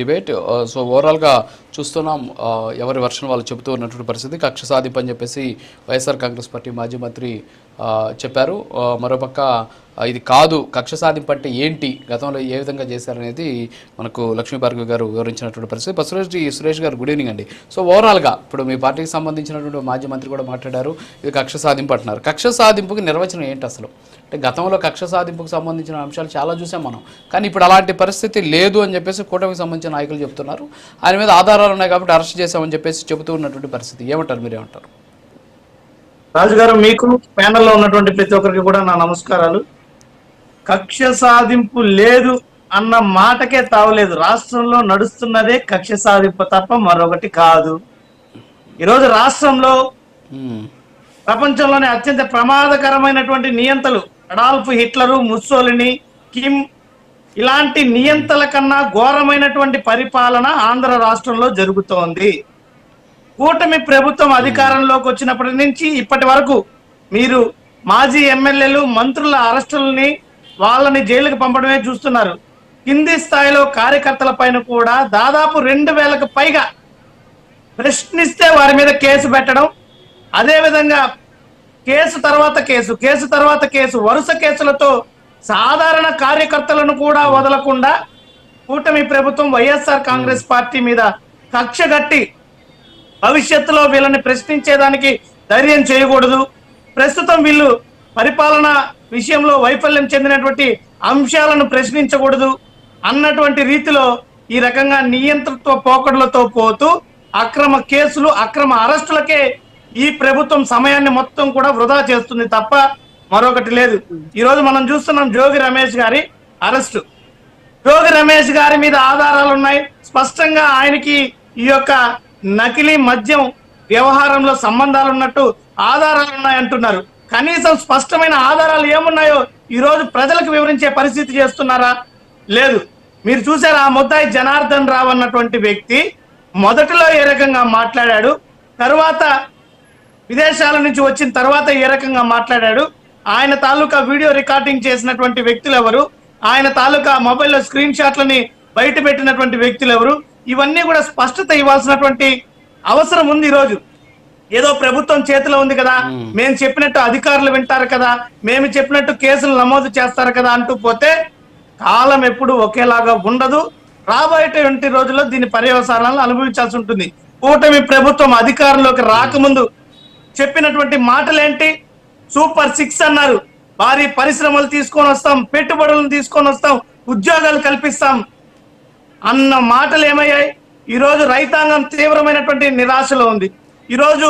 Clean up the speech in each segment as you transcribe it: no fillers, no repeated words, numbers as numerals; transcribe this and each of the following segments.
Debate. So ఓవరాల్గా చూస్తున్నాం ఎవరి వర్షన్ వాళ్ళు చెబుతూ ఉన్నటువంటి పరిస్థితి. కక్ష సాధింపు అని చెప్పేసి వైఎస్ఆర్ కాంగ్రెస్ పార్టీ మాజీ మంత్రి చెప్పారు. మరోపక్క ఇది కాదు, కక్ష సాధింపు అంటే ఏంటి, గతంలో ఏ విధంగా చేశారనేది మనకు లక్ష్మీభార్గవి గారు వివరించినటువంటి పరిస్థితి. సురేష్ గారు గుడ్ ఈవినింగ్ అండి. సో ఓవరాల్గా ఇప్పుడు మీ పార్టీకి సంబంధించినటువంటి మాజీ మంత్రి కూడా మాట్లాడారు, ఇది కక్ష సాధింపు అంటున్నారు. కక్ష సాధింపుకి నిర్వచనం ఏంటి అసలు? అంటే గతంలో కక్ష సాధింపుకు సంబంధించిన అంశాలు చాలా చూసాం మనం, కానీ ఇప్పుడు అలాంటి పరిస్థితి లేదు అని చెప్పేసి కూటమికి సంబంధించిన నాయకులు చెప్తున్నారు. ఆయన మీద ఆధారాలు ఉన్నాయి కాబట్టి అరెస్ట్ చేశామని చెప్పేసి చెబుతూ ఉన్నటువంటి పరిస్థితి. ఏమంటారు, మీరేమంటారు? రాజుగారు, మీకు ప్యానెల్లో ఉన్నటువంటి ప్రతి ఒక్కరికి కూడా నా నమస్కారాలు. కక్ష సాధింపు లేదు అన్న మాటకే తావలేదు. రాష్ట్రంలో నడుస్తున్నదే కక్ష సాధింపు తప్ప మరొకటి కాదు. ఈరోజు రాష్ట్రంలో ప్రపంచంలోనే అత్యంత ప్రమాదకరమైనటువంటి నియంతలు అడాల్ఫ్ హిట్లరు, ముస్సోలిని, కిమ్ ఇలాంటి నియంతల కన్నా ఘోరమైనటువంటి పరిపాలన ఆంధ్ర రాష్ట్రంలో జరుగుతోంది. కూటమి ప్రభుత్వం అధికారంలోకి వచ్చినప్పటి నుంచి ఇప్పటి వరకు మీరు మాజీ ఎమ్మెల్యేలు, మంత్రుల అరెస్టులని, వాళ్ళని జైలుకి పంపడమే చూస్తున్నారు. కింది స్థాయిలో కార్యకర్తల పైన కూడా దాదాపు 2000కు పైగా ప్రశ్నిస్తే వారి మీద కేసు పెట్టడం, అదేవిధంగా కేసు తర్వాత కేసు, కేసు తర్వాత కేసు, వరుస కేసులతో సాధారణ కార్యకర్తలను కూడా వదలకుండా కూటమి ప్రభుత్వం వైఎస్ఆర్ కాంగ్రెస్ పార్టీ మీద కక్ష గట్టి భవిష్యత్తులో వీళ్ళని ప్రశ్నించేదానికి ధైర్యం చేయకూడదు, ప్రస్తుతం వీళ్ళు పరిపాలన విషయంలో వైఫల్యం చెందినటువంటి అంశాలను ప్రశ్నించకూడదు అన్నటువంటి రీతిలో ఈ రకంగా నియంతృత్వ పోకడలతో పోతూ అక్రమ కేసులు, అక్రమ అరెస్టులకే ఈ ప్రభుత్వం సమయాన్ని మొత్తం కూడా వృధా చేస్తుంది తప్ప మరొకటి లేదు. ఈ రోజు మనం చూస్తున్నాం జోగి రమేష్ గారి అరెస్టు. జోగి రమేష్ గారి మీద ఆధారాలు ఉన్నాయి, స్పష్టంగా ఆయనకి ఈ యొక్క నకిలీ మద్యం వ్యవహారంలో సంబంధాలు ఉన్నట్టు ఆధారాలు ఉన్నాయంటున్నారు. కనీసం స్పష్టమైన ఆధారాలు ఏమున్నాయో ఈ రోజు ప్రజలకు వివరించే పరిస్థితి చేస్తున్నారా? లేదు. మీరు చూసారు, ఆ ముద్దాయి జనార్దన్ రావు అన్నటువంటి వ్యక్తి మొదటిలో ఏ రకంగా మాట్లాడాడు, తరువాత విదేశాల నుంచి వచ్చిన తర్వాత ఏ రకంగా మాట్లాడాడు, ఆయన తాలూకా వీడియో రికార్డింగ్ చేసినటువంటి వ్యక్తులు ఎవరు, ఆయన తాలూకా మొబైల్లో స్క్రీన్ షాట్లని బయట పెట్టినటువంటి వ్యక్తులు ఎవరు, ఇవన్నీ కూడా స్పష్టత ఇవ్వాల్సినటువంటి అవసరం ఉంది. ఈరోజు ఏదో ప్రభుత్వం చేతిలో ఉంది కదా, మేము చెప్పినట్టు అధికారులు వింటారు కదా, మేము చెప్పినట్టు కేసులు నమోదు చేస్తారు కదా అంటూ పోతే కాలం ఎప్పుడు ఒకేలాగా ఉండదు. రాబోయేటువంటి రోజుల్లో దీని పర్యవసానాలను అనుభవించాల్సి ఉంటుంది. కూటమి ప్రభుత్వం అధికారంలోకి రాకముందు చెప్పినటువంటి మాటలేంటి? సూపర్ 6 అన్నారు, భారీ పరిశ్రమలు తీసుకొని వస్తాం, పెట్టుబడులను తీసుకొని వస్తాం, ఉద్యోగాలు కల్పిస్తాం అన్న మాటలు ఏమయ్యాయి? ఈరోజు రైతాంగం తీవ్రమైనటువంటి నిరాశలో ఉంది. ఈరోజు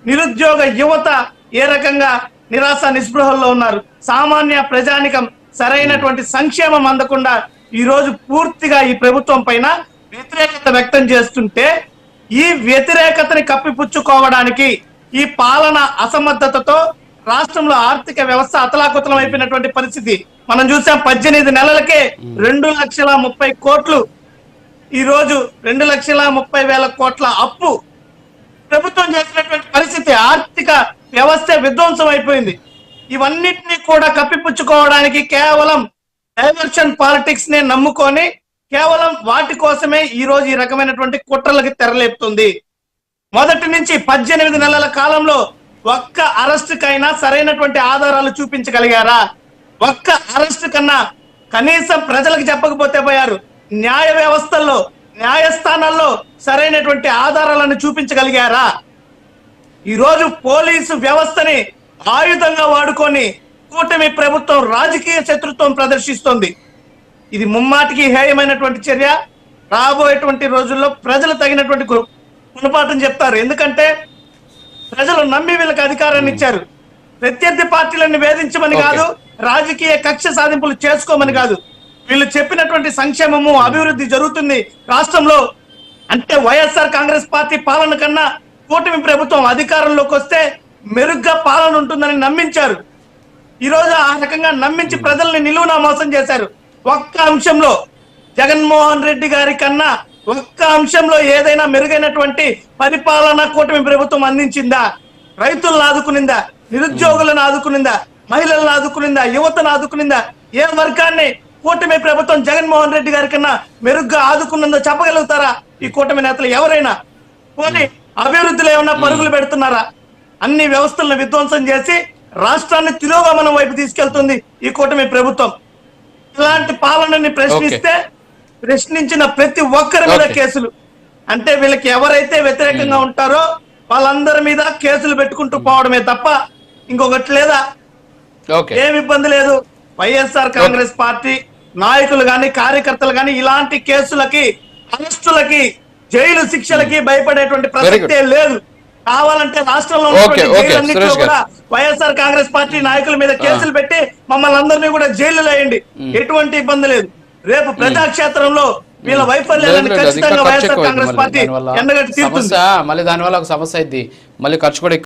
నిరుద్యోగ యువత ఏ రకంగా నిరాశ నిస్పృహల్లో ఉన్నారు. సామాన్య ప్రజానికం సరైనటువంటి సంక్షేమం అందకుండా ఈరోజు పూర్తిగా ఈ ప్రభుత్వం పైన వ్యతిరేకత వ్యక్తం చేస్తుంటే, ఈ వ్యతిరేకతని కప్పిపుచ్చుకోవడానికి ఈ పాలన అసమర్థతతో రాష్ట్రంలో ఆర్థిక వ్యవస్థ అతలాకుతలం అయిపోయినటువంటి పరిస్థితి మనం చూసాం. 18 నెలలకే 2,30,00,000 కోట్లు, ఈ రోజు 2,30,000 కోట్ల అప్పు ప్రభుత్వం చేసినటువంటి పరిస్థితి. ఆర్థిక వ్యవస్థ విధ్వంసం అయిపోయింది. ఇవన్నిటినీ కూడా కప్పిపుచ్చుకోవడానికి కేవలం డైవర్షన్ పాలిటిక్స్ నే నమ్ముకొని కేవలం వాటి కోసమే ఈ రోజు ఈ రకమైనటువంటి కుట్రలకి తెరలేపుతుంది. మొదటి నుంచి 18 నెలల కాలంలో ఒక్క అరెస్ట్ కైనా సరైనటువంటి ఆధారాలు చూపించగలిగారా? ఒక్క అరెస్ట్ కన్నా కనీసం ప్రజలకు చెప్పకపోతే పోయారు, న్యాయ వ్యవస్థల్లో, న్యాయస్థానాల్లో సరైనటువంటి ఆధారాలను చూపించగలిగారా? ఈరోజు పోలీసు వ్యవస్థని ఆయుధంగా వాడుకొని కూటమి ప్రభుత్వం రాజకీయ శత్రుత్వం ప్రదర్శిస్తోంది. ఇది ముమ్మాటికి హేయమైనటువంటి చర్య. రాబోయేటువంటి రోజుల్లో ప్రజలు తగినటువంటి గుణపాఠం చెప్తారు. ఎందుకంటే ప్రజలు నమ్మి వీళ్ళకి అధికారాన్ని ఇచ్చారు. ప్రత్యర్థి పార్టీలను వేధించమని కాదు, రాజకీయ కక్ష సాధింపులు చేసుకోమని కాదు. వీళ్ళు చెప్పినటువంటి సంక్షేమము, అభివృద్ధి జరుగుతుంది రాష్ట్రంలో అంటే వైఎస్ఆర్ కాంగ్రెస్ పార్టీ పాలన కన్నా కూటమి ప్రభుత్వం అధికారంలోకి వస్తే మెరుగ్గా పాలన ఉంటుందని నమ్మించారు. ఈ రోజు ఆ రకంగా నమ్మించి ప్రజల్ని నిలువునా మోసం చేశారు. ఒక్క అంశంలో జగన్మోహన్ రెడ్డి గారి కన్నా ఒక్క అంశంలో ఏదైనా మెరుగైనటువంటి పరిపాలన కూటమి ప్రభుత్వం అందించిందా? రైతులను ఆదుకునిందా? నిరుద్యోగులను ఆదుకునిందా? మహిళలను ఆదుకునిందా? యువతను ఆదుకునిందా? ఏ వర్గాన్ని కూటమి ప్రభుత్వం జగన్మోహన్ రెడ్డి గారి కన్నా మెరుగ్గా ఆదుకున్నదో చెప్పగలుగుతారా ఈ కూటమి నేతలు ఎవరైనా? పోనీ అభివృద్ధిలో ఏమన్నా పరుగులు పెడుతున్నారా? అన్ని వ్యవస్థలను విధ్వంసం చేసి రాష్ట్రాన్ని తిరోగమనం వైపు తీసుకెళ్తుంది ఈ కూటమి ప్రభుత్వం. ఇలాంటి పాలనని ప్రశ్నించిన ప్రతి ఒక్కరి మీద కేసులు, అంటే వీళ్ళకి ఎవరైతే వ్యతిరేకంగా ఉంటారో వాళ్ళందరి మీద కేసులు పెట్టుకుంటూ పోవడమే తప్ప ఇంకొకటి లేదా? ఏమి ఇబ్బంది లేదు. వైఎస్ఆర్ కాంగ్రెస్ పార్టీ నాయకులు గాని కార్యకర్తలు గాని ఇలాంటి కేసులకి, అరెస్టులకి, జైలు శిక్షలకి భయపడేటువంటి ప్రసక్తే లేదు. కావాలంటే రాష్ట్రంలో జైలన్నింటిలో కూడా వైఎస్ఆర్ కాంగ్రెస్ పార్టీ నాయకుల మీద కేసులు పెట్టి మమ్మల్ని అందరినీ కూడా జైలులో వేయండి, ఎటువంటి ఇబ్బంది లేదు. రేపు ప్రజాక్షేత్రంలో వీళ్ళ వైఫల్యాలను ఖచ్చితంగా వైఎస్ఆర్ కాంగ్రెస్ పార్టీ ఎండగట్టి తీరుతుంది. మళ్ళీ దానివల్ల ఒక సమస్య అయింది, మళ్ళీ ఖర్చు కూడా